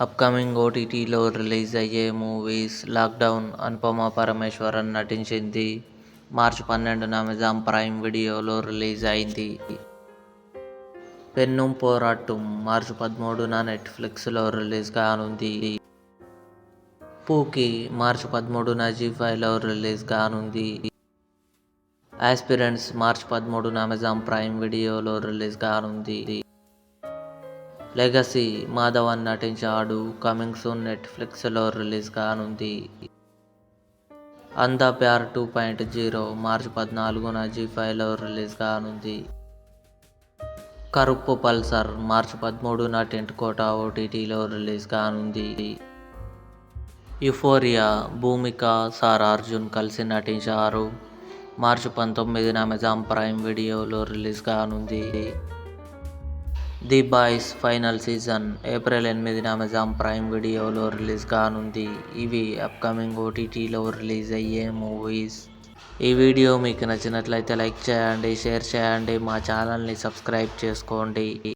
Upcoming ఓటీటీలో release అయ్యే movies lockdown Anupama Parameswaran నటించింది. మార్చి 12న అమెజాన్ ప్రైమ్ వీడియోలో రిలీజ్ అయింది. పెన్నుం పోరాట్టం మార్చి 13న నెట్ఫ్లిక్స్లో రిలీజ్ కానుంది. పూకీ మార్చి 13న జీ5లో రిలీజ్ కానుంది. ఆస్పిరెంట్స్ మార్చి 13న అమెజాన్ ప్రైమ్ వీడియోలో రిలీజ్ కానుంది. లెగసీ మాధవన్ నటించాడు. కమింగ్ సూన్ నెట్ఫ్లిక్స్లో రిలీజ్ కానుంది. అంధా ప్యార్ 2.0 మార్చి 14న జీ5లో రిలీజ్ కానుంది. కరుప్పు పల్సర్ మార్చి 13న టెంట్కోట ఓటీటీలో రిలీజ్ కానుంది. యుఫోరియా భూమిక, సారా అర్జున్ కలిసి నటించారు. మార్చి 19న అమెజాన్ ప్రైమ్ వీడియోలో రిలీజ్ కానుంది. The Boys final season April 8న అమెజాన్ ప్రైమ్ వీడియోలో రిలీజ్ కానుంది. ఇవి అప్కమింగ్ ఓటీటీలో రిలీజ్ అయ్యే మూవీస్. ఈ వీడియో మీకు నచ్చినట్లయితే లైక్ చేయండి, షేర్ చేయండి, మా ఛానల్ని సబ్స్క్రైబ్ చేసుకోండి.